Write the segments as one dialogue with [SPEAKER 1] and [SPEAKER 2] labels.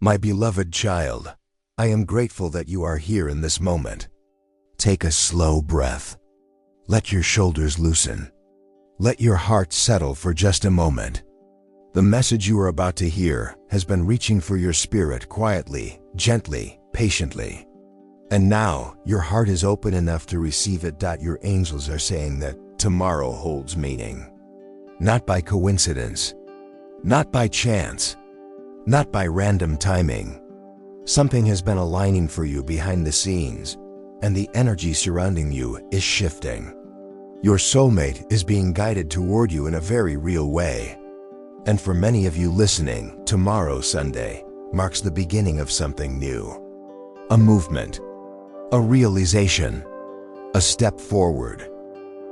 [SPEAKER 1] My beloved child, I am grateful that you are here in this moment. Take a slow breath. Let your shoulders loosen. Let your heart settle for just a moment. The message you are about to hear has been reaching for your spirit quietly, gently, patiently. And now, your heart is open enough to receive it. Your angels are saying that tomorrow holds meaning. Not by coincidence, not by chance, not by random timing. Something has been aligning for you behind the scenes, and the energy surrounding you is shifting. Your soulmate is being guided toward you in a very real way. And for many of you listening, tomorrow, Sunday, marks the beginning of something new. A movement, a realization, a step forward,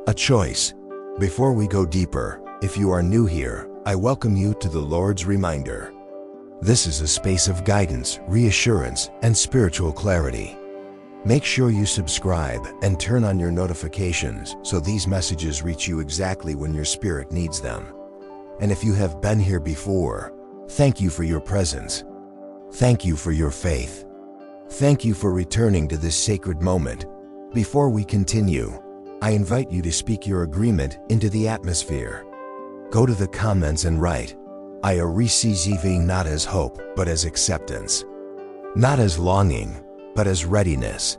[SPEAKER 1] a choice. Before we go deeper, if you are new here, I welcome you to the Lord's Reminder. This is a space of guidance, reassurance, and spiritual clarity. Make sure you subscribe and turn on your notifications so these messages reach you exactly when your spirit needs them. And if you have been here before, thank you for your presence. Thank you for your faith. Thank you for returning to this sacred moment. Before we continue, I invite you to speak your agreement into the atmosphere. Go to the comments and write, I receive not as hope, but as acceptance. Not as longing, but as readiness.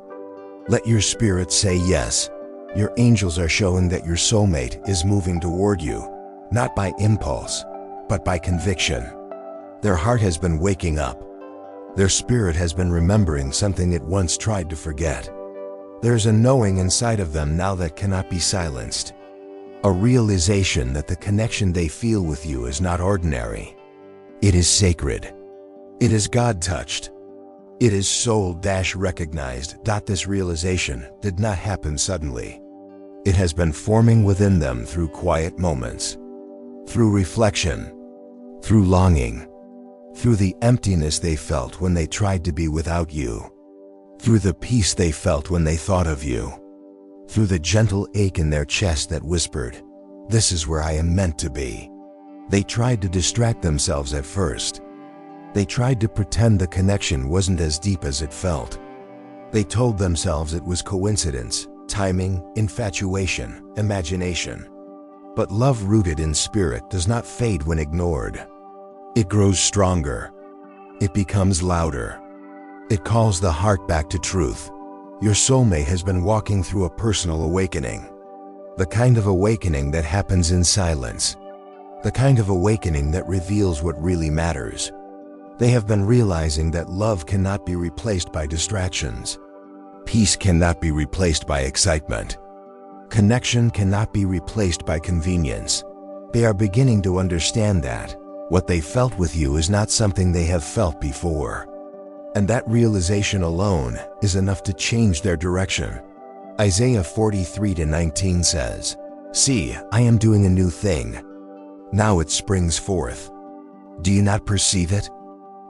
[SPEAKER 1] Let your spirit say yes. Your angels are showing that your soulmate is moving toward you, not by impulse, but by conviction. Their heart has been waking up. Their spirit has been remembering something it once tried to forget. There's a knowing inside of them now that cannot be silenced. A realization that the connection they feel with you is not ordinary. It is sacred. It is God-touched. It is soul-recognized. This realization did not happen suddenly. It has been forming within them through quiet moments, through reflection, through longing, through the emptiness they felt when they tried to be without you, through the peace they felt when they thought of you, through the gentle ache in their chest that whispered, "This is where I am meant to be." They tried to distract themselves at first. They tried to pretend the connection wasn't as deep as it felt. They told themselves it was coincidence, timing, infatuation, imagination. But love rooted in spirit does not fade when ignored. It grows stronger. It becomes louder. It calls the heart back to truth. Your soulmate has been walking through a personal awakening. The kind of awakening that happens in silence. The kind of awakening that reveals what really matters. They have been realizing that love cannot be replaced by distractions. Peace cannot be replaced by excitement. Connection cannot be replaced by convenience. They are beginning to understand that what they felt with you is not something they have felt before. And that realization alone is enough to change their direction. Isaiah 43:19 says, "See, I am doing a new thing. Now it springs forth. Do you not perceive it?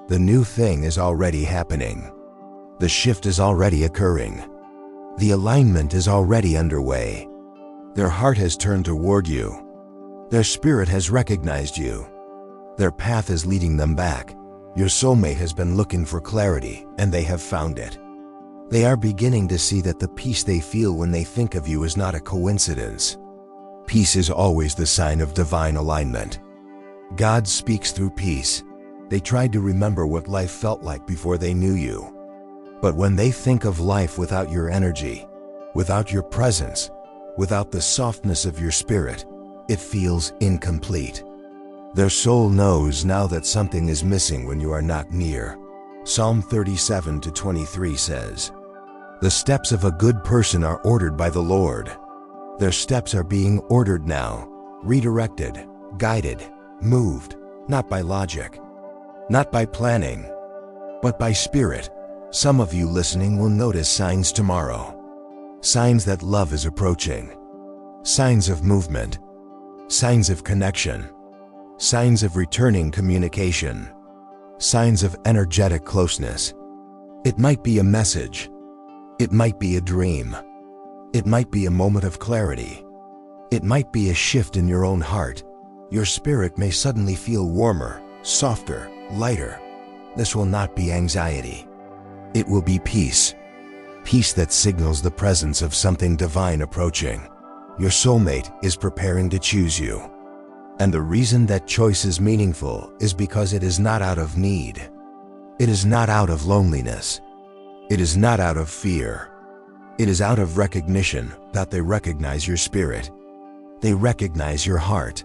[SPEAKER 1] The new thing is already happening. The shift is already occurring. The alignment is already underway. Their heart has turned toward you. Their spirit has recognized you. Their path is leading them back. Your soulmate has been looking for clarity, and they have found it. They are beginning to see that the peace they feel when they think of you is not a coincidence. Peace is always the sign of divine alignment. God speaks through peace. They tried to remember what life felt like before they knew you. But when they think of life without your energy, without your presence, without the softness of your spirit, it feels incomplete. Their soul knows now that something is missing when you are not near. Psalm 37:23 says, "The steps of a good person are ordered by the Lord." Their steps are being ordered now, redirected, guided, moved, not by logic, not by planning, but by spirit. Some of you listening will notice signs tomorrow. Signs that love is approaching. Signs of movement. Signs of connection. Signs of returning communication. Signs of energetic closeness. It might be a message. It might be a dream. It might be a moment of clarity. It might be a shift in your own heart. Your spirit may suddenly feel warmer, softer, lighter. This will not be anxiety. It will be peace. Peace that signals the presence of something divine approaching. Your soulmate is preparing to choose you. And the reason that choice is meaningful is because it is not out of need. It is not out of loneliness. It is not out of fear. It is out of recognition that they recognize your spirit. They recognize your heart.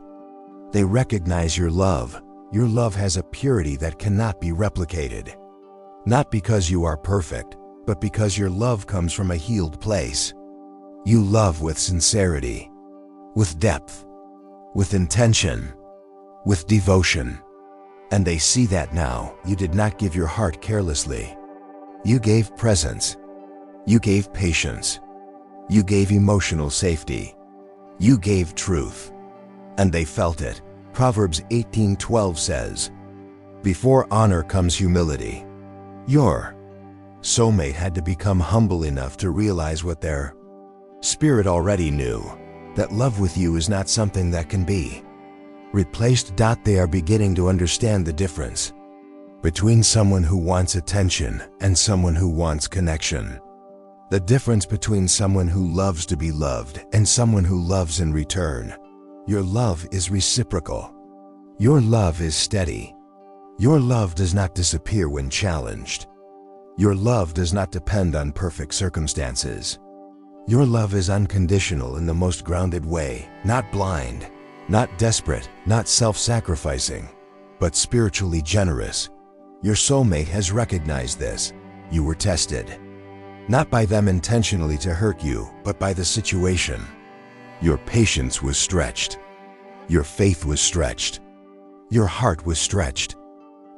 [SPEAKER 1] They recognize your love. Your love has a purity that cannot be replicated. Not because you are perfect, but because your love comes from a healed place. You love with sincerity, with depth, with intention, with devotion. And they see that now. You did not give your heart carelessly. You gave presence. You gave patience. You gave emotional safety. You gave truth. And they felt it. Proverbs 18:12 says, "Before honor comes humility." Your soulmate had to become humble enough to realize what their spirit already knew, that love with you is not something that can be replaced. They are beginning to understand the difference between someone who wants attention and someone who wants connection. The difference between someone who loves to be loved and someone who loves in return. Your love is reciprocal. Your love is steady. Your love does not disappear when challenged. Your love does not depend on perfect circumstances. Your love is unconditional in the most grounded way, not blind, not desperate, not self-sacrificing, but spiritually generous. Your soulmate has recognized this. You were tested. Not by them intentionally to hurt you, but by the situation. Your patience was stretched. Your faith was stretched. Your heart was stretched.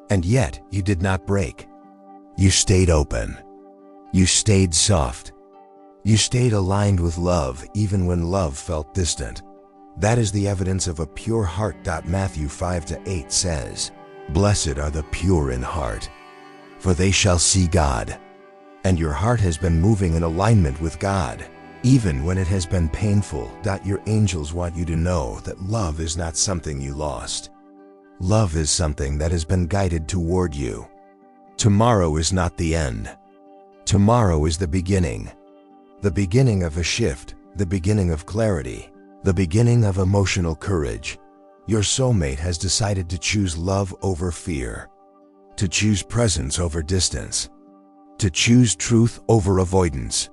[SPEAKER 1] And yet, you did not break. You stayed open. You stayed soft. You stayed aligned with love even when love felt distant. That is the evidence of a pure heart. Matthew 5:8 says, "Blessed are the pure in heart, for they shall see God." And your heart has been moving in alignment with God, even when it has been painful. Your angels want you to know that love is not something you lost. Love is something that has been guided toward you. Tomorrow is not the end. Tomorrow is the beginning. The beginning of a shift, the beginning of clarity, the beginning of emotional courage. Your soulmate has decided to choose love over fear, to choose presence over distance, to choose truth over avoidance,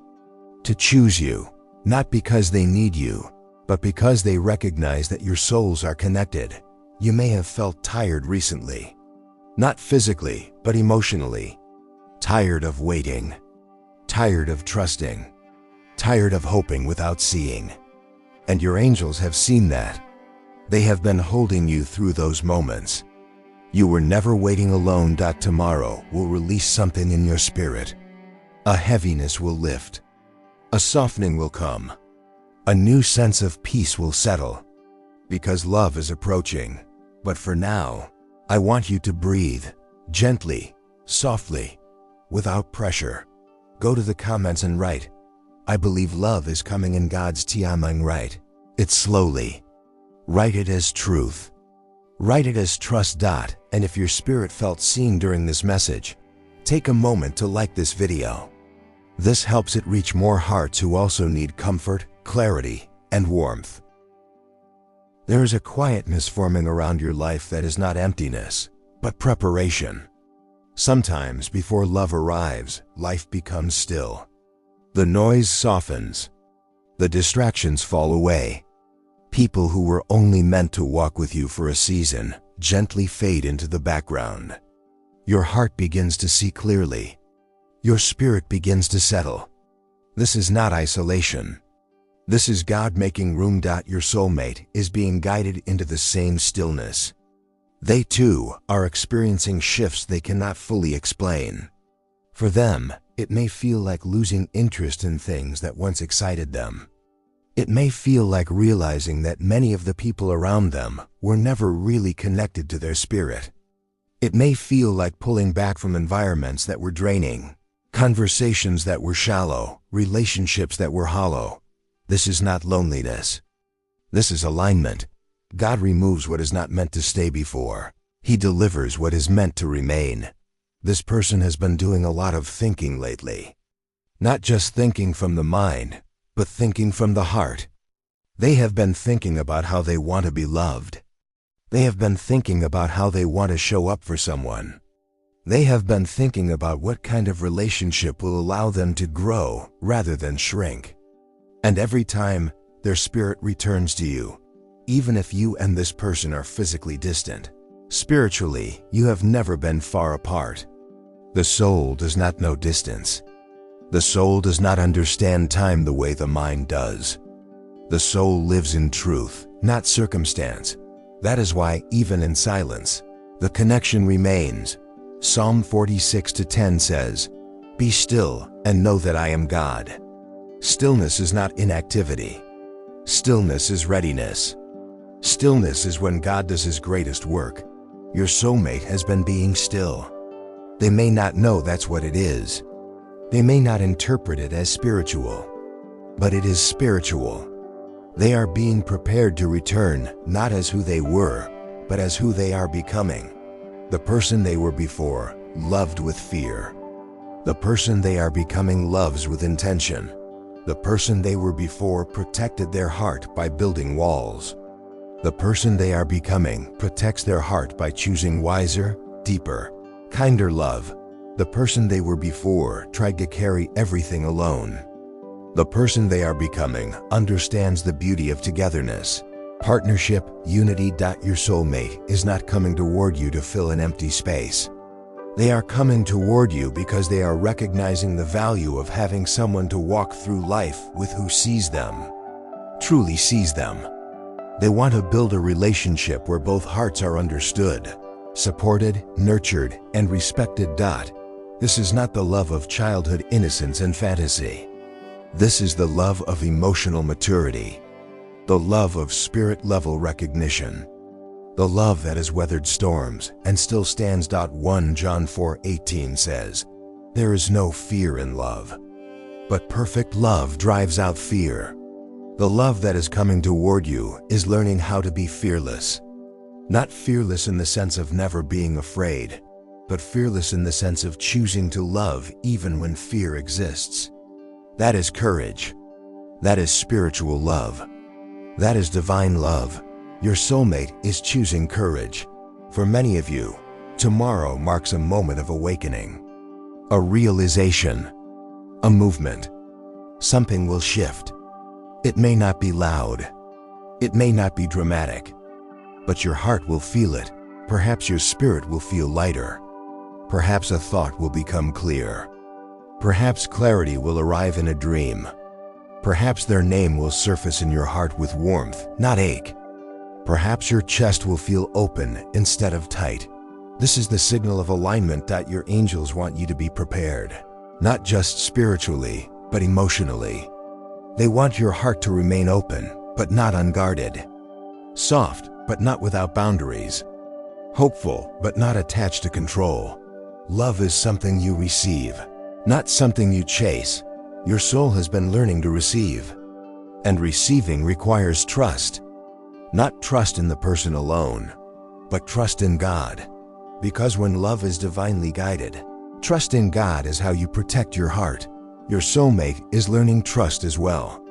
[SPEAKER 1] to choose you, not because they need you, but because they recognize that your souls are connected. You may have felt tired recently, not physically, but emotionally. Tired of waiting, tired of trusting, tired of hoping without seeing. And your angels have seen that. They have been holding you through those moments. You were never waiting alone. Tomorrow will release something in your spirit. A heaviness will lift. A softening will come. A new sense of peace will settle. Because love is approaching. But for now, I want you to breathe, gently, softly, without pressure. Go to the comments and write, "I believe love is coming in God's timing." Write it slowly. Write it as truth. Write it as trust. And if your spirit felt seen during this message, take a moment to like this video. This helps it reach more hearts who also need comfort, clarity, and warmth. There is a quietness forming around your life that is not emptiness, but preparation. Sometimes before love arrives, life becomes still. The noise softens. The distractions fall away. People who were only meant to walk with you for a season gently fade into the background. Your heart begins to see clearly. Your spirit begins to settle. This is not isolation. This is God making room. Your soulmate is being guided into the same stillness. They too are experiencing shifts they cannot fully explain. For them, it may feel like losing interest in things that once excited them. It may feel like realizing that many of the people around them were never really connected to their spirit. It may feel like pulling back from environments that were draining, conversations that were shallow, relationships that were hollow. This is not loneliness. This is alignment. God removes what is not meant to stay before. He delivers what is meant to remain. This person has been doing a lot of thinking lately. Not just thinking from the mind, but thinking from the heart. They have been thinking about how they want to be loved. They have been thinking about how they want to show up for someone. They have been thinking about what kind of relationship will allow them to grow rather than shrink. And every time, their spirit returns to you. Even if you and this person are physically distant, spiritually, you have never been far apart. The soul does not know distance. The soul does not understand time the way the mind does. The soul lives in truth, not circumstance. That is why, even in silence, the connection remains. Psalm 46:10 says, "Be still and know that I am God." Stillness is not inactivity. Stillness is readiness. Stillness is when God does His greatest work. Your soulmate has been being still. They may not know that's what it is. They may not interpret it as spiritual, but it is spiritual. They are being prepared to return, not as who they were, but as who they are becoming. The person they were before loved with fear. The person they are becoming loves with intention. The person they were before protected their heart by building walls. The person they are becoming protects their heart by choosing wiser, deeper, kinder love. The person they were before tried to carry everything alone. The person they are becoming understands the beauty of togetherness, partnership, unity. Your soulmate is not coming toward you to fill an empty space. They are coming toward you because they are recognizing the value of having someone to walk through life with who sees them, truly sees them. They want to build a relationship where both hearts are understood, supported, nurtured, and respected. This is not the love of childhood innocence and fantasy. This is the love of emotional maturity, the love of spirit-level recognition, the love that has weathered storms and still stands. 1 John 4:18 says, "There is no fear in love, but perfect love drives out fear." The love that is coming toward you is learning how to be fearless. Not fearless in the sense of never being afraid, but fearless in the sense of choosing to love even when fear exists. That is courage. That is spiritual love. That is divine love. Your soulmate is choosing courage. For many of you, tomorrow marks a moment of awakening, a realization, a movement. Something will shift. It may not be loud. It may not be dramatic, but your heart will feel it. Perhaps your spirit will feel lighter. Perhaps a thought will become clear. Perhaps clarity will arrive in a dream. Perhaps their name will surface in your heart with warmth, not ache. Perhaps your chest will feel open instead of tight. This is the signal of alignment. Your angels want you to be prepared, not just spiritually, but emotionally. They want your heart to remain open, but not unguarded. Soft, but not without boundaries. Hopeful, but not attached to control. Love is something you receive, not something you chase. Your soul has been learning to receive. And receiving requires trust. Not trust in the person alone, but trust in God. Because when love is divinely guided, trust in God is how you protect your heart. Your soulmate is learning trust as well.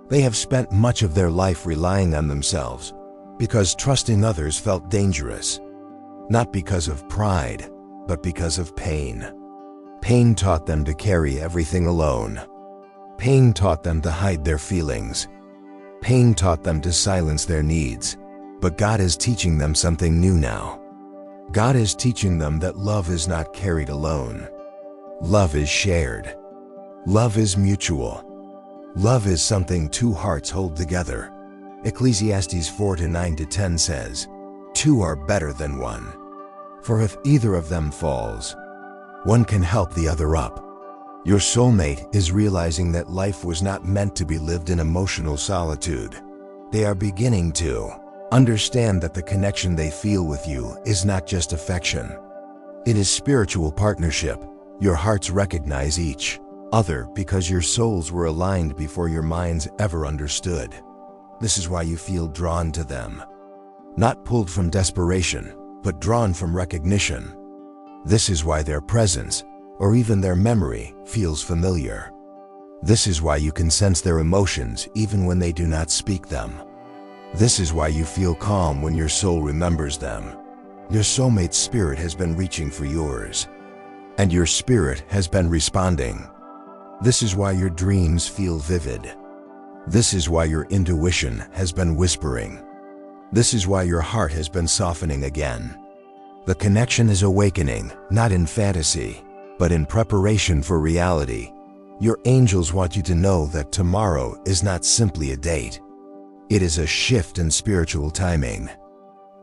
[SPEAKER 1] They have spent much of their life relying on themselves because trusting others felt dangerous. Not because of pride, but because of pain. Pain taught them to carry everything alone. Pain taught them to hide their feelings. Pain taught them to silence their needs. But God is teaching them something new now. God is teaching them that love is not carried alone. Love is shared. Love is mutual. Love is something two hearts hold together. Ecclesiastes 4:9-10 says, "Two are better than one. For if either of them falls, one can help the other up." Your soulmate is realizing that life was not meant to be lived in emotional solitude. They are beginning to understand that the connection they feel with you is not just affection. It is spiritual partnership. Your hearts recognize each other because your souls were aligned before your minds ever understood. This is why you feel drawn to them. Not pulled from desperation, but drawn from recognition. This is why their presence, or even their memory, feels familiar. This is why you can sense their emotions even when they do not speak them. This is why you feel calm when your soul remembers them. Your soulmate's spirit has been reaching for yours, and your spirit has been responding. This is why your dreams feel vivid. This is why your intuition has been whispering. This is why your heart has been softening again. The connection is awakening, not in fantasy, but in preparation for reality. Your angels want you to know that tomorrow is not simply a date. It is a shift in spiritual timing,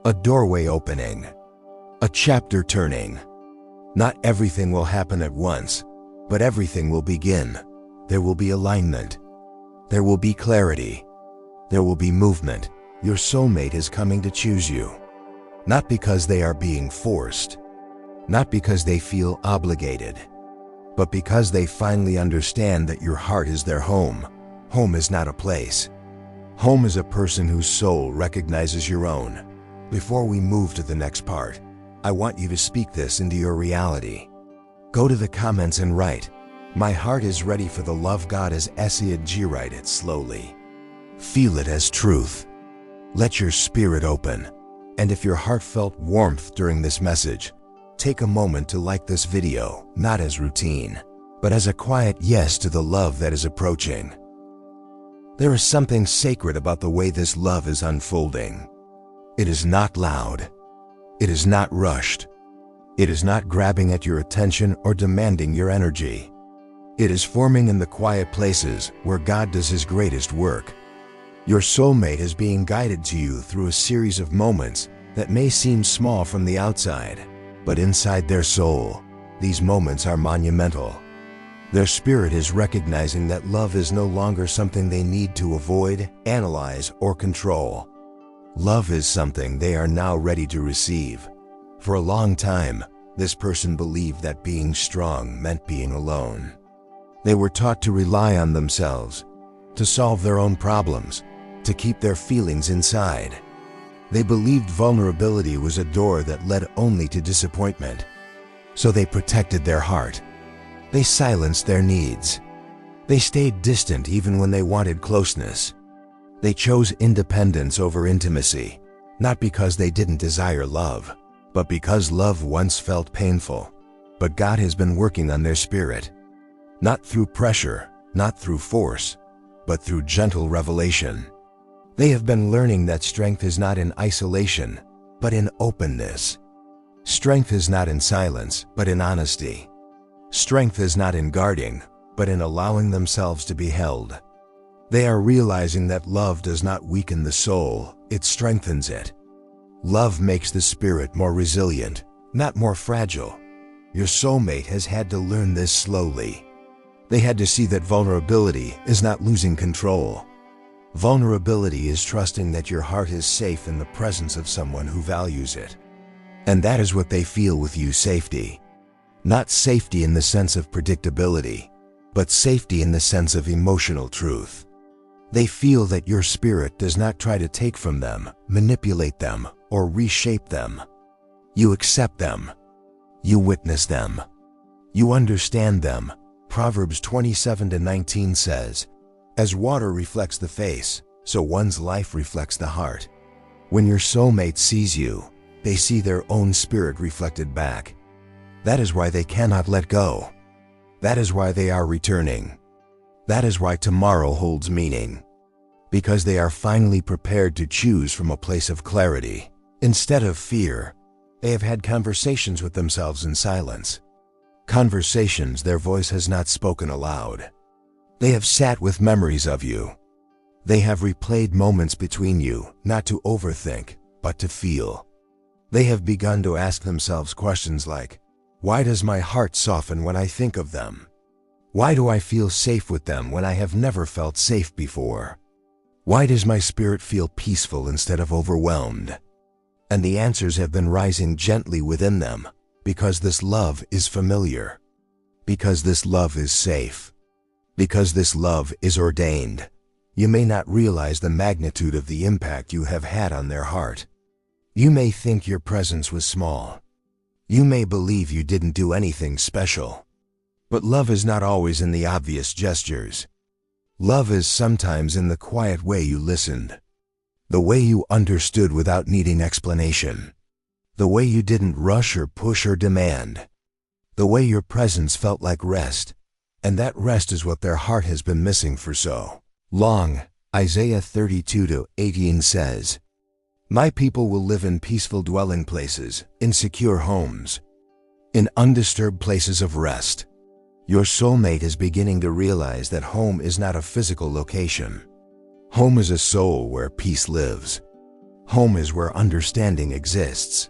[SPEAKER 1] a doorway opening, a chapter turning. Not everything will happen at once, but everything will begin. There will be alignment. There will be clarity. There will be movement. Your soulmate is coming to choose you. Not because they are being forced, not because they feel obligated, but because they finally understand that your heart is their home. Home is not a place. Home is a person whose soul recognizes your own. Before we move to the next part, I want you to speak this into your reality. Go to the comments and write, "My heart is ready for the love God as G." Write it slowly. Feel it as truth. Let your spirit open. And if your heart felt warmth during this message, take a moment to like this video, not as routine, but as a quiet yes to the love that is approaching. There is something sacred about the way this love is unfolding. It is not loud. It is not rushed. It is not grabbing at your attention or demanding your energy. It is forming in the quiet places where God does His greatest work. Your soulmate is being guided to you through a series of moments that may seem small from the outside, but inside their soul, these moments are monumental. Their spirit is recognizing that love is no longer something they need to avoid, analyze, or control. Love is something they are now ready to receive. For a long time, this person believed that being strong meant being alone. They were taught to rely on themselves, to solve their own problems, to keep their feelings inside. They believed vulnerability was a door that led only to disappointment. So they protected their heart. They silenced their needs. They stayed distant even when they wanted closeness. They chose independence over intimacy, not because they didn't desire love, but because love once felt painful. But God has been working on their spirit, not through pressure, not through force, but through gentle revelation. They have been learning that strength is not in isolation, but in openness. Strength is not in silence, but in honesty. Strength is not in guarding, but in allowing themselves to be held. They are realizing that love does not weaken the soul, it strengthens it. Love makes the spirit more resilient, not more fragile. Your soulmate has had to learn this slowly. They had to see that vulnerability is not losing control. Vulnerability is trusting that your heart is safe in the presence of someone who values it. And that is what they feel with you: safety. Not safety in the sense of predictability, but safety in the sense of emotional truth. They feel that your spirit does not try to take from them, manipulate them, or reshape them. You accept them. You witness them. You understand them. Proverbs 27:19 says, "As water reflects the face, so one's life reflects the heart." When your soulmate sees you, they see their own spirit reflected back. That is why they cannot let go. That is why they are returning. That is why tomorrow holds meaning. Because they are finally prepared to choose from a place of clarity. Instead of fear, they have had conversations with themselves in silence. Conversations their voice has not spoken aloud. They have sat with memories of you. They have replayed moments between you, not to overthink, but to feel. They have begun to ask themselves questions like, why does my heart soften when I think of them? Why do I feel safe with them when I have never felt safe before? Why does my spirit feel peaceful instead of overwhelmed? And the answers have been rising gently within them, because this love is familiar, because this love is safe, because this love is ordained. You may not realize the magnitude of the impact you have had on their heart. You may think your presence was small. You may believe you didn't do anything special. But love is not always in the obvious gestures. Love is sometimes in the quiet way you listened. The way you understood without needing explanation. The way you didn't rush or push or demand. The way your presence felt like rest. And that rest is what their heart has been missing for so long. Isaiah 32:18 says, "My people will live in peaceful dwelling places, in secure homes, in undisturbed places of rest." Your soulmate is beginning to realize that home is not a physical location. Home is a soul where peace lives. Home is where understanding exists.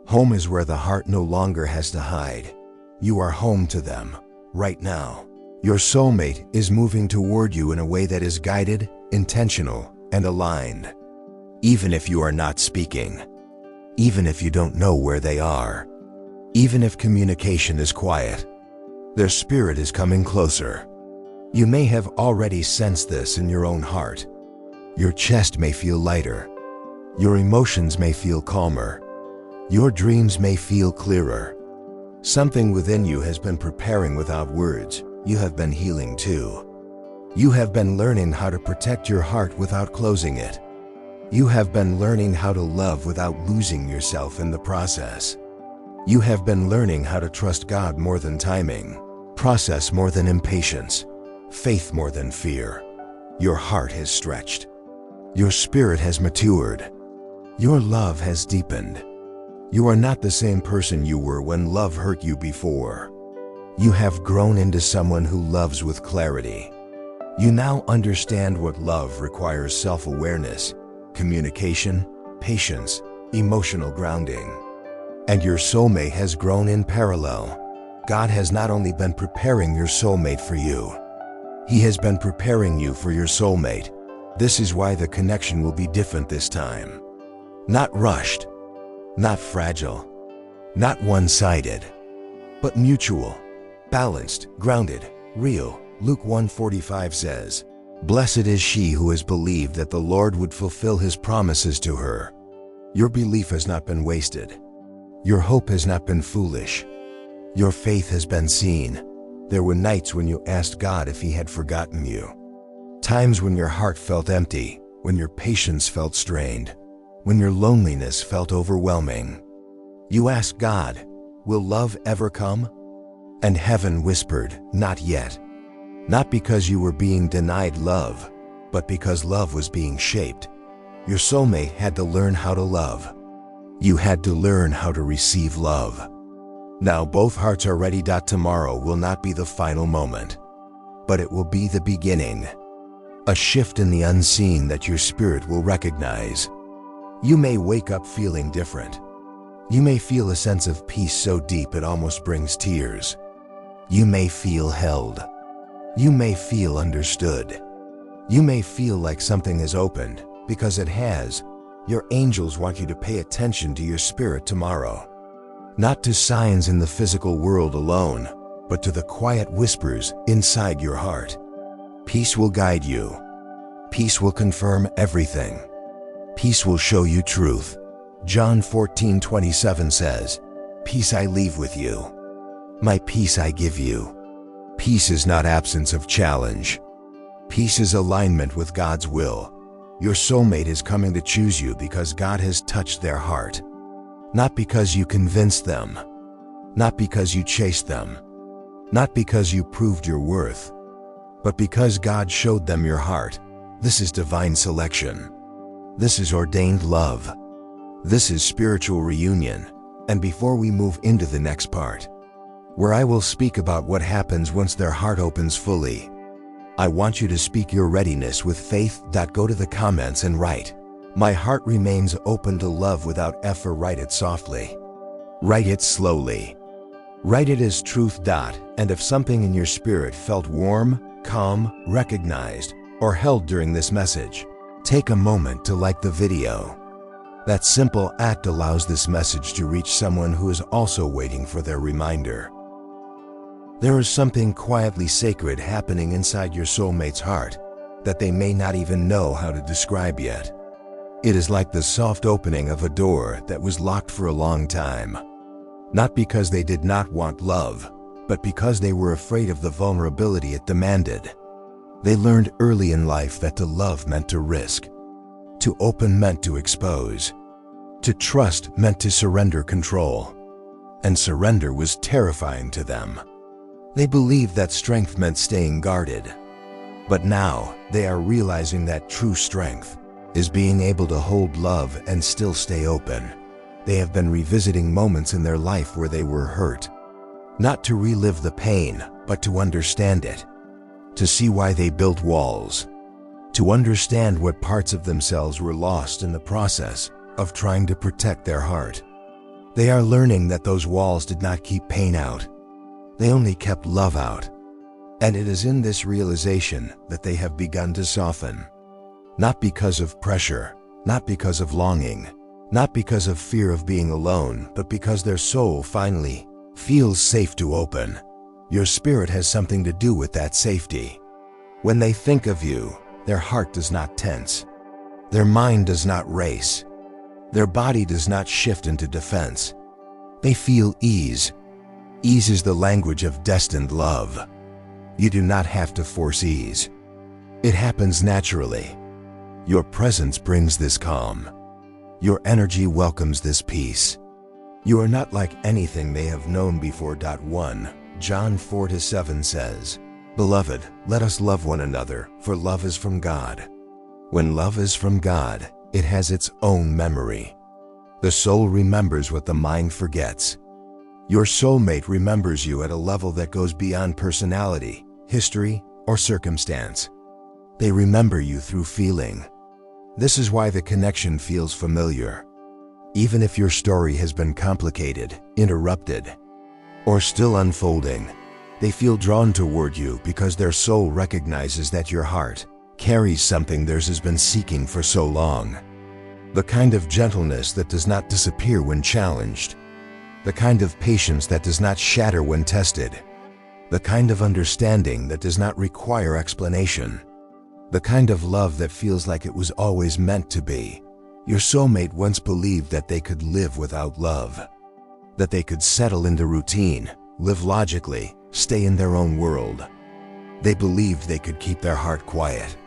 [SPEAKER 1] Home is where the heart no longer has to hide. You are home to them, right now. Your soulmate is moving toward you in a way that is guided, intentional, and aligned. Even if you are not speaking. Even if you don't know where they are. Even if communication is quiet. Their spirit is coming closer. You may have already sensed this in your own heart. Your chest may feel lighter. Your emotions may feel calmer. Your dreams may feel clearer. Something within you has been preparing without words. You have been healing too. You have been learning how to protect your heart without closing it. You have been learning how to love without losing yourself in the process. You have been learning how to trust God more than timing, process more than impatience, faith more than fear. Your heart has stretched. Your spirit has matured. Your love has deepened. You are not the same person you were when love hurt you before. You have grown into someone who loves with clarity. You now understand what love requires: self-awareness, communication, patience, emotional grounding. And your soulmate has grown in parallel. God has not only been preparing your soulmate for you, He has been preparing you for your soulmate. This is why the connection will be different this time. Not rushed, not fragile, not one-sided, but mutual, balanced, grounded, real. Luke 1:45 says, "Blessed is she who has believed that the Lord would fulfill His promises to her." Your belief has not been wasted. Your hope has not been foolish. Your faith has been seen. There were nights when you asked God if He had forgotten you. Times when your heart felt empty, when your patience felt strained, when your loneliness felt overwhelming. You asked God, "Will love ever come?" And heaven whispered, "Not yet." Not because you were being denied love, but because love was being shaped. Your soulmate had to learn how to love. You had to learn how to receive love. Now both hearts are ready. Tomorrow will not be the final moment, but it will be the beginning. A shift in the unseen that your spirit will recognize. You may wake up feeling different. You may feel a sense of peace so deep it almost brings tears. You may feel held. You may feel understood. You may feel like something has opened, because it has. Your angels want you to pay attention to your spirit tomorrow. Not to signs in the physical world alone, but to the quiet whispers inside your heart. Peace will guide you. Peace will confirm everything. Peace will show you truth. John 14:27 says, "Peace I leave with you. My peace I give you." Peace is not absence of challenge. Peace is alignment with God's will. Your soulmate is coming to choose you because God has touched their heart. Not because you convinced them. Not because you chased them. Not because you proved your worth. But because God showed them your heart. This is divine selection. This is ordained love. This is spiritual reunion. And before we move into the next part, where I will speak about what happens once their heart opens fully, I want you to speak your readiness with faith. Go to the comments and write, "My heart remains open to love without effort." Write it softly. Write it slowly. Write it as truth. And if something in your spirit felt warm, calm, recognized, or held during this message, take a moment to like the video. That simple act allows this message to reach someone who is also waiting for their reminder. There is something quietly sacred happening inside your soulmate's heart that they may not even know how to describe yet. It is like the soft opening of a door that was locked for a long time. Not because they did not want love, but because they were afraid of the vulnerability it demanded. They learned early in life that to love meant to risk. To open meant to expose. To trust meant to surrender control. And surrender was terrifying to them. They believed that strength meant staying guarded. But now, they are realizing that true strength is being able to hold love and still stay open. They have been revisiting moments in their life where they were hurt. Not to relive the pain, but to understand it. To see why they built walls. To understand what parts of themselves were lost in the process of trying to protect their heart. They are learning that those walls did not keep pain out. They only kept love out. And it is in this realization that they have begun to soften. Not because of pressure, not because of longing, not because of fear of being alone, but because their soul finally feels safe to open. Your spirit has something to do with that safety. When they think of you, their heart does not tense. Their mind does not race. Their body does not shift into defense. They feel ease. Ease is the language of destined love. You do not have to force ease. It happens naturally. Your presence brings this calm. Your energy welcomes this peace. You are not like anything they have known before. 1 John 4:7 says, "Beloved, let us love one another, for love is from God." When love is from God, it has its own memory. The soul remembers what the mind forgets. Your soulmate remembers you at a level that goes beyond personality, history, or circumstance. They remember you through feeling. This is why the connection feels familiar. Even if your story has been complicated, interrupted, or still unfolding, they feel drawn toward you because their soul recognizes that your heart carries something theirs has been seeking for so long. The kind of gentleness that does not disappear when challenged. The kind of patience that does not shatter when tested. The kind of understanding that does not require explanation. The kind of love that feels like it was always meant to be. Your soulmate once believed that they could live without love. That they could settle into routine, live logically, stay in their own world. They believed they could keep their heart quiet.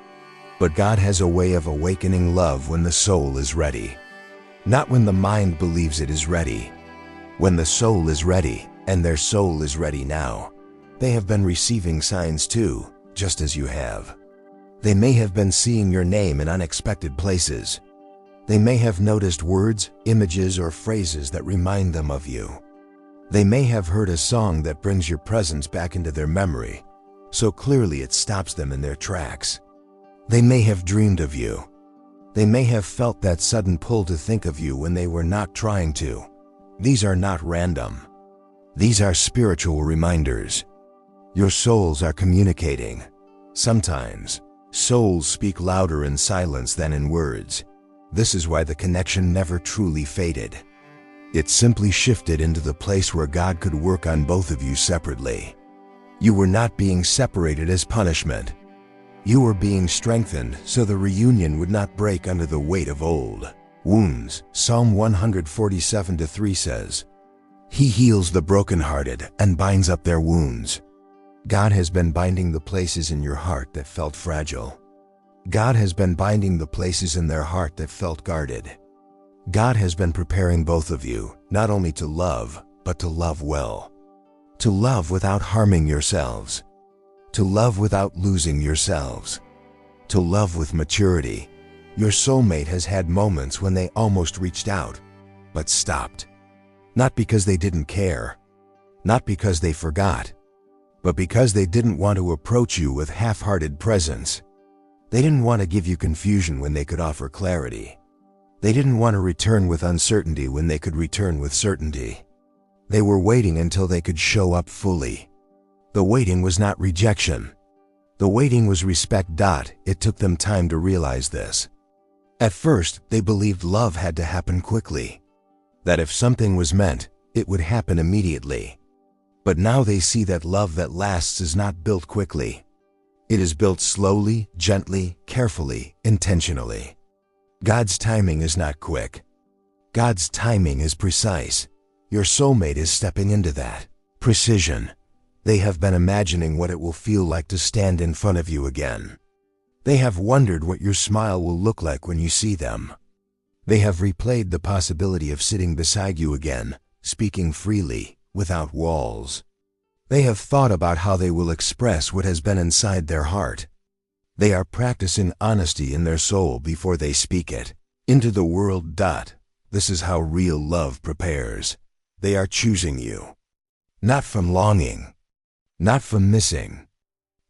[SPEAKER 1] But God has a way of awakening love when the soul is ready. Not when the mind believes it is ready. When the soul is ready, and their soul is ready now. They have been receiving signs too, just as you have. They may have been seeing your name in unexpected places. They may have noticed words, images, or phrases that remind them of you. They may have heard a song that brings your presence back into their memory, so clearly it stops them in their tracks. They may have dreamed of you. They may have felt that sudden pull to think of you when they were not trying to. These are not random. These are spiritual reminders. Your souls are communicating. Sometimes, souls speak louder in silence than in words. This is why the connection never truly faded. It simply shifted into the place where God could work on both of you separately. You were not being separated as punishment. You were being strengthened so the reunion would not break under the weight of old wounds. Psalm 147:3 says, "He heals the brokenhearted and binds up their wounds." God has been binding the places in your heart that felt fragile. God has been binding the places in their heart that felt guarded. God has been preparing both of you, not only to love, but to love well. To love without harming yourselves. To love without losing yourselves. To love with maturity. Your soulmate has had moments when they almost reached out, but stopped. Not because they didn't care. Not because they forgot. But because they didn't want to approach you with half-hearted presence. They didn't want to give you confusion when they could offer clarity. They didn't want to return with uncertainty when they could return with certainty. They were waiting until they could show up fully. The waiting was not rejection. The waiting was respect. It took them time to realize this. At first, they believed love had to happen quickly. That if something was meant, it would happen immediately. But now they see that love that lasts is not built quickly. It is built slowly, gently, carefully, intentionally. God's timing is not quick. God's timing is precise. Your soulmate is stepping into that precision. They have been imagining what it will feel like to stand in front of you again. They have wondered what your smile will look like when you see them. They have replayed the possibility of sitting beside you again, speaking freely, without walls. They have thought about how they will express what has been inside their heart. They are practicing honesty in their soul before they speak it into the world. This is how real love prepares. They are choosing you. Not from longing, not from missing,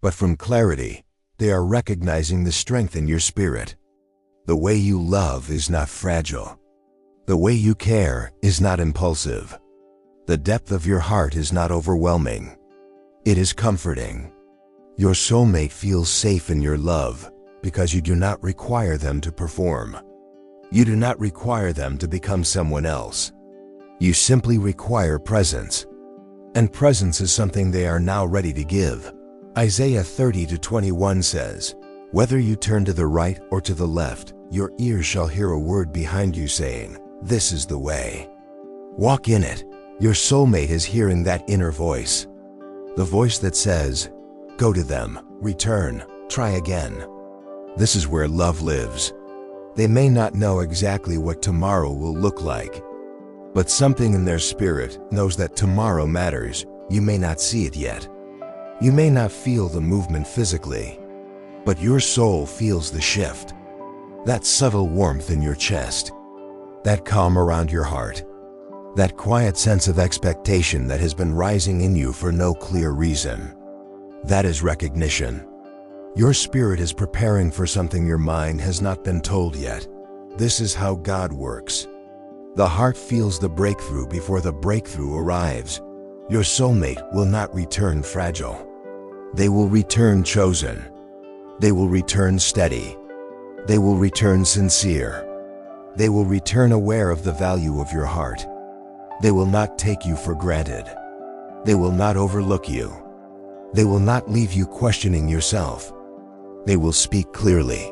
[SPEAKER 1] but from clarity. They are recognizing the strength in your spirit. The way you love is not fragile. The way you care is not impulsive. The depth of your heart is not overwhelming. It is comforting. Your soulmate feels safe in your love because you do not require them to perform. You do not require them to become someone else. You simply require presence. And presence is something they are now ready to give. Isaiah 30:21 says, "Whether you turn to the right or to the left, your ears shall hear a word behind you saying, 'This is the way. Walk in it.'" Your soulmate is hearing that inner voice. The voice that says, "Go to them, return, try again." This is where love lives. They may not know exactly what tomorrow will look like, but something in their spirit knows that tomorrow matters. You may not see it yet. You may not feel the movement physically, but your soul feels the shift. That subtle warmth in your chest, that calm around your heart, that quiet sense of expectation that has been rising in you for no clear reason. That is recognition. Your spirit is preparing for something your mind has not been told yet. This is how God works. The heart feels the breakthrough before the breakthrough arrives. Your soulmate will not return fragile. They will return chosen. They will return steady. They will return sincere. They will return aware of the value of your heart. They will not take you for granted. They will not overlook you. They will not leave you questioning yourself. They will speak clearly.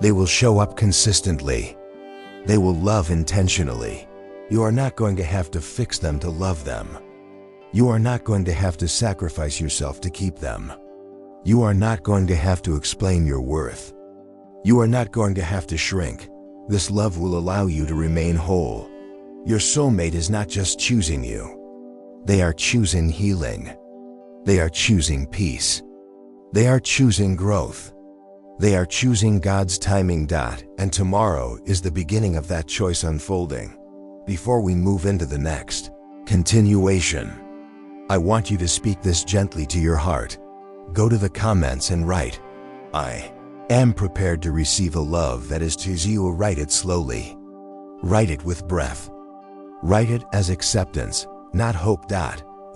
[SPEAKER 1] They will show up consistently. They will love intentionally. You are not going to have to fix them to love them. You are not going to have to sacrifice yourself to keep them. You are not going to have to explain your worth. You are not going to have to shrink. This love will allow you to remain whole. Your soulmate is not just choosing you. They are choosing healing. They are choosing peace. They are choosing growth. They are choosing God's timing. And tomorrow is the beginning of that choice unfolding. Before we move into the next continuation, I want you to speak this gently to your heart. Go to the comments and write, "I am prepared to receive a love that is to you." Write it slowly. Write it with breath. Write it as acceptance, not hope.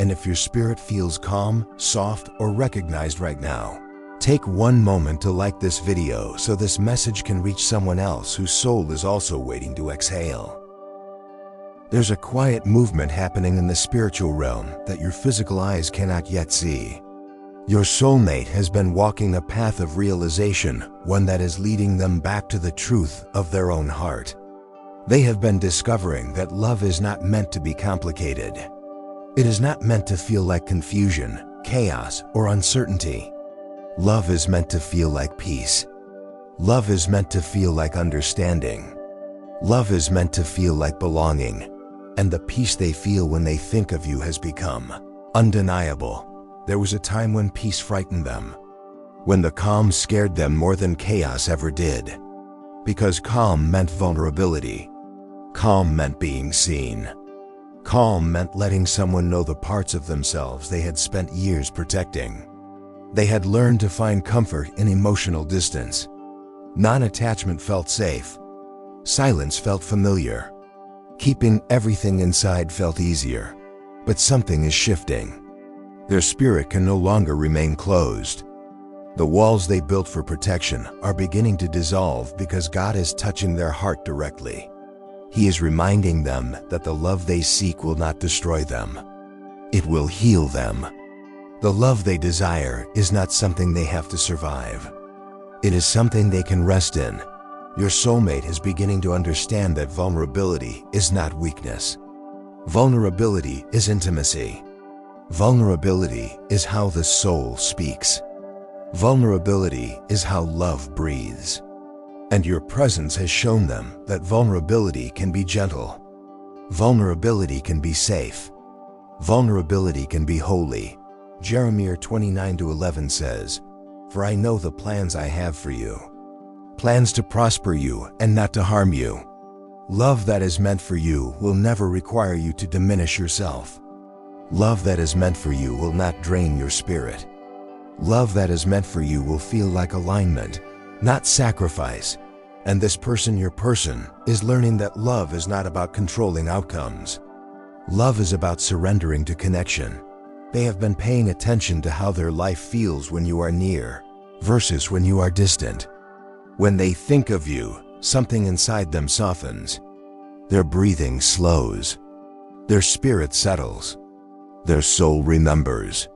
[SPEAKER 1] And if your spirit feels calm, soft, or recognized right now, take one moment to like this video so this message can reach someone else whose soul is also waiting to exhale. There's a quiet movement happening in the spiritual realm that your physical eyes cannot yet see. Your soulmate has been walking a path of realization, one that is leading them back to the truth of their own heart. They have been discovering that love is not meant to be complicated. It is not meant to feel like confusion, chaos, or uncertainty. Love is meant to feel like peace. Love is meant to feel like understanding. Love is meant to feel like belonging. And the peace they feel when they think of you has become undeniable. There was a time when peace frightened them, when the calm scared them more than chaos ever did. Because calm meant vulnerability. Calm meant being seen. Calm meant letting someone know the parts of themselves they had spent years protecting. They had learned to find comfort in emotional distance. Non-attachment felt safe. Silence felt familiar. Keeping everything inside felt easier. But something is shifting. Their spirit can no longer remain closed. The walls they built for protection are beginning to dissolve because God is touching their heart directly. He is reminding them that the love they seek will not destroy them. It will heal them. The love they desire is not something they have to survive. It is something they can rest in. Your soulmate is beginning to understand that vulnerability is not weakness. Vulnerability is intimacy. Vulnerability is how the soul speaks. Vulnerability is how love breathes. And your presence has shown them that vulnerability can be gentle. Vulnerability can be safe. Vulnerability can be holy. Jeremiah 29:11 says, "For I know the plans I have for you, plans to prosper you and not to harm you." Love that is meant for you will never require you to diminish yourself. Love that is meant for you will not drain your spirit. Love that is meant for you will feel like alignment, not sacrifice. And this person, your person, is learning that love is not about controlling outcomes. Love is about surrendering to connection. They have been paying attention to how their life feels when you are near versus when you are distant. When they think of you, something inside them softens. Their breathing slows. Their spirit settles. Their soul remembers.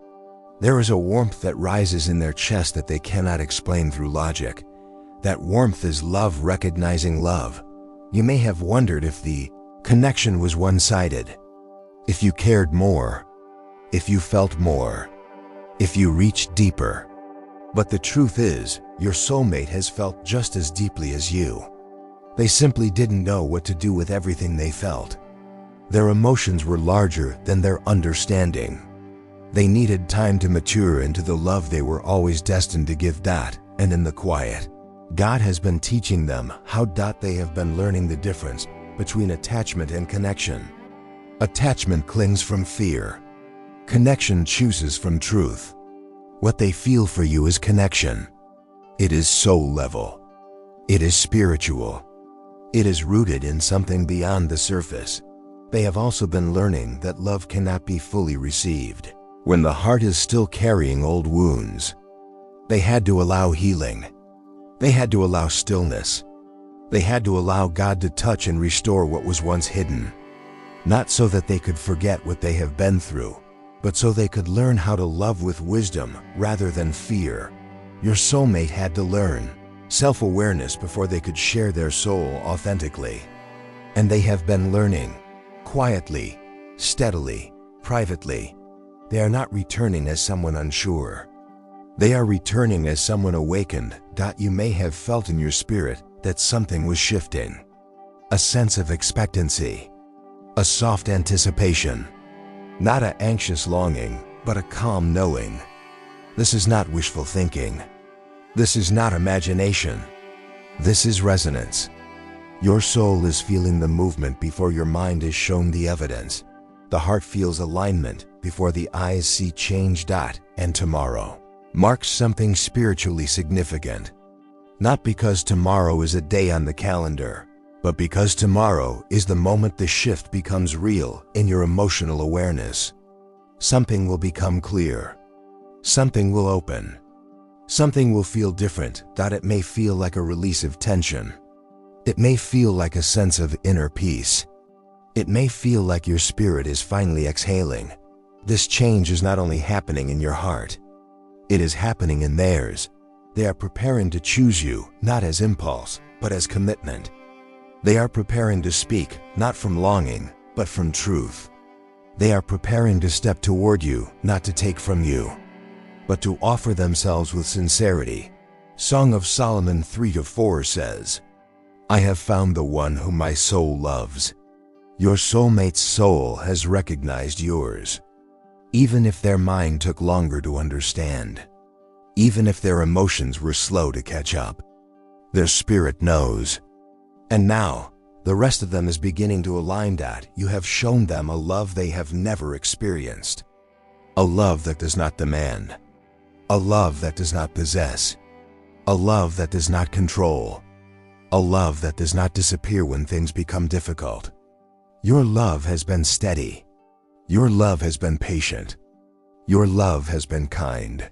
[SPEAKER 1] There is a warmth that rises in their chest that they cannot explain through logic. That warmth is love recognizing love. You may have wondered if the connection was one-sided, if you cared more, if you felt more, if you reached deeper. But the truth is, your soulmate has felt just as deeply as you. They simply didn't know what to do with everything they felt. Their emotions were larger than their understanding. They needed time to mature into the love they were always destined to give. And in the quiet, God has been teaching them how. They have been learning the difference between attachment and connection. Attachment clings from fear. Connection chooses from truth. What they feel for you is connection. It is soul level. It is spiritual. It is rooted in something beyond the surface. They have also been learning that love cannot be fully received when the heart is still carrying old wounds. They had to allow healing. They had to allow stillness. They had to allow God to touch and restore what was once hidden. Not so that they could forget what they have been through, but so they could learn how to love with wisdom rather than fear. Your soulmate had to learn self-awareness before they could share their soul authentically. And they have been learning, quietly, steadily, privately. They are not returning as someone unsure. They are returning as someone awakened. You may have felt in your spirit that something was shifting. A sense of expectancy. A soft anticipation. Not an anxious longing, but a calm knowing. This is not wishful thinking. This is not imagination. This is resonance. Your soul is feeling the movement before your mind is shown the evidence. The heart feels alignment before the eyes see change. And tomorrow marks something spiritually significant. Not because tomorrow is a day on the calendar, but because tomorrow is the moment the shift becomes real in your emotional awareness. Something will become clear. Something will open. Something will feel different. It may feel like a release of tension. It may feel like a sense of inner peace. It may feel like your spirit is finally exhaling. This change is not only happening in your heart, it is happening in theirs. They are preparing to choose you, not as impulse, but as commitment. They are preparing to speak, not from longing, but from truth. They are preparing to step toward you, not to take from you, but to offer themselves with sincerity. Song of Solomon 3-4 says, "I have found the one whom my soul loves." Your soulmate's soul has recognized yours. Even if their mind took longer to understand, even if their emotions were slow to catch up, their spirit knows. And now, the rest of them is beginning to align. You have shown them a love they have never experienced. A love that does not demand. A love that does not possess. A love that does not control. A love that does not disappear when things become difficult. Your love has been steady. Your love has been patient. Your love has been kind.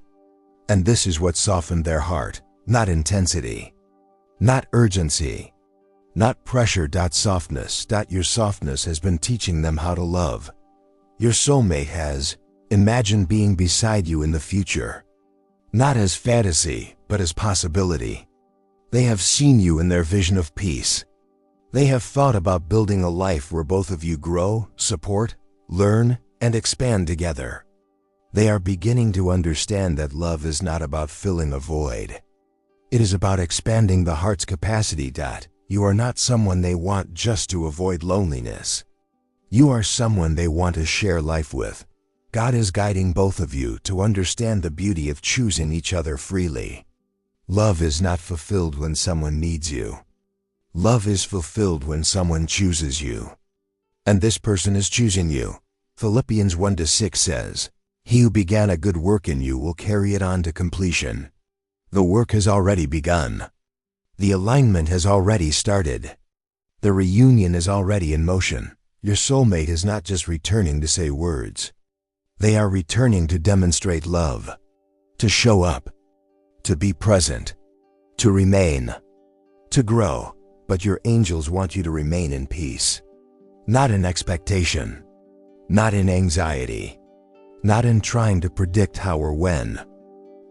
[SPEAKER 1] And this is what softened their heart, not intensity, not urgency, not pressure. Softness. Your softness has been teaching them how to love. Your soulmate has imagined being beside you in the future, not as fantasy, but as possibility. They have seen you in their vision of peace. They have thought about building a life where both of you grow, support, learn, and expand together. They are beginning to understand that love is not about filling a void. It is about expanding the heart's capacity. You are not someone they want just to avoid loneliness. You are someone they want to share life with. God is guiding both of you to understand the beauty of choosing each other freely. Love is not fulfilled when someone needs you. Love is fulfilled when someone chooses you. And this person is choosing you. Philippians 1:6 says, "He who began a good work in you will carry it on to completion." The work has already begun. The alignment has already started. The reunion is already in motion. Your soulmate is not just returning to say words. They are returning to demonstrate love, to show up, to be present, to remain, to grow. But your angels want you to remain in peace. Not in expectation, not in anxiety, not in trying to predict how or when.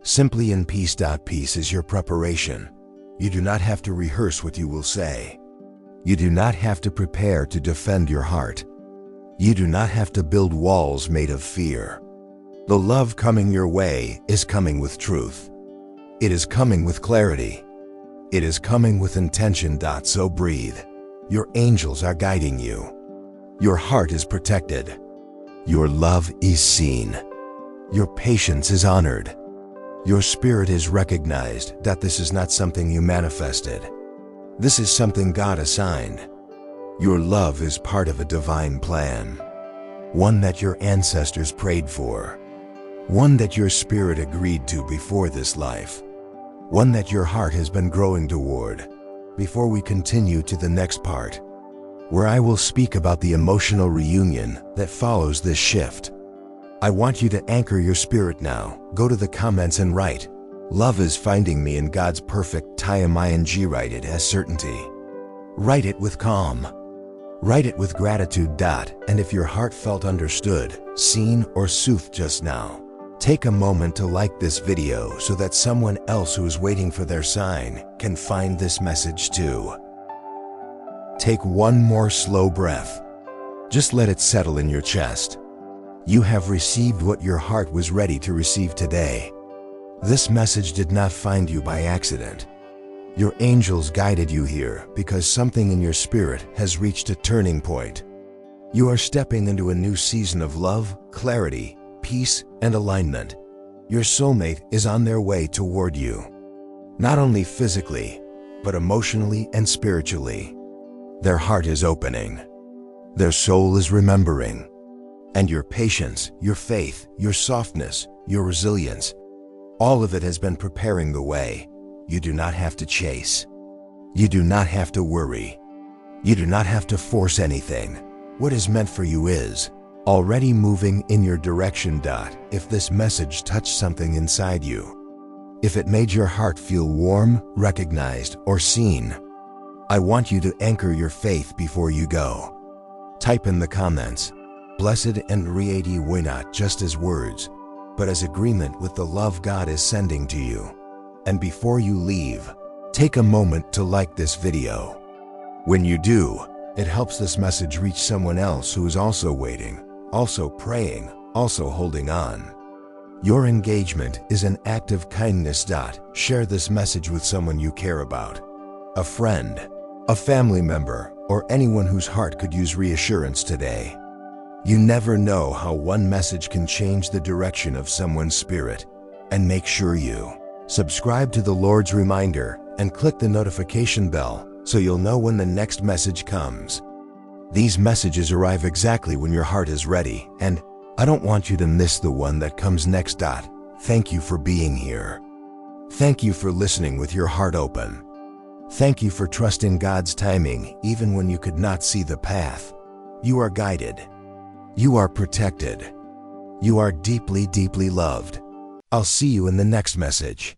[SPEAKER 1] Simply in peace. Peace is your preparation. You do not have to rehearse what you will say. You do not have to prepare to defend your heart. You do not have to build walls made of fear. The love coming your way is coming with truth. It is coming with clarity. It is coming with intention. So breathe. Your angels are guiding you. Your heart is protected. Your love is seen. Your patience is honored. Your spirit is recognized. This is not something you manifested. This is something God assigned. Your love is part of a divine plan. One that your ancestors prayed for. One that your spirit agreed to before this life. One that your heart has been growing toward. Before we continue to the next part, where I will speak about the emotional reunion that follows this shift, I want you to anchor your spirit now. Go to the comments and write, "Love is finding me in God's perfect time." Write it as certainty. Write it with calm. Write it with gratitude. And if your heart felt understood, seen, or soothed just now, take a moment to like this video so that someone else who is waiting for their sign can find this message too. Take one more slow breath. Just let it settle in your chest. You have received what your heart was ready to receive today. This message did not find you by accident. Your angels guided you here because something in your spirit has reached a turning point. You are stepping into a new season of love, clarity, peace, and alignment. Your soulmate is on their way toward you. Not only physically, but emotionally and spiritually. Their heart is opening. Their soul is remembering. And your patience, your faith, your softness, your resilience, all of it has been preparing the way. You do not have to chase. You do not have to worry. You do not have to force anything. What is meant for you is already moving in your direction. If this message touched something inside you, if it made your heart feel warm, recognized, or seen, I want you to anchor your faith before you go. Type in the comments, "Blessed and ready," not just as words, but as agreement with the love God is sending to you. And before you leave, take a moment to like this video. When you do, it helps this message reach someone else who is also waiting, also praying, also holding on. Your engagement is an act of kindness. Share this message with someone you care about, a friend, a family member, or anyone whose heart could use reassurance today. You never know how one message can change the direction of someone's spirit. And make sure you subscribe to the Lord's Reminder and click the notification bell so you'll know when the next message comes. These messages arrive exactly when your heart is ready, and I don't want you to miss the one that comes next. Thank you for being here. Thank you for listening with your heart open. Thank you for trusting God's timing even when you could not see the path. You are guided. You are protected. You are deeply, deeply loved. I'll see you in the next message.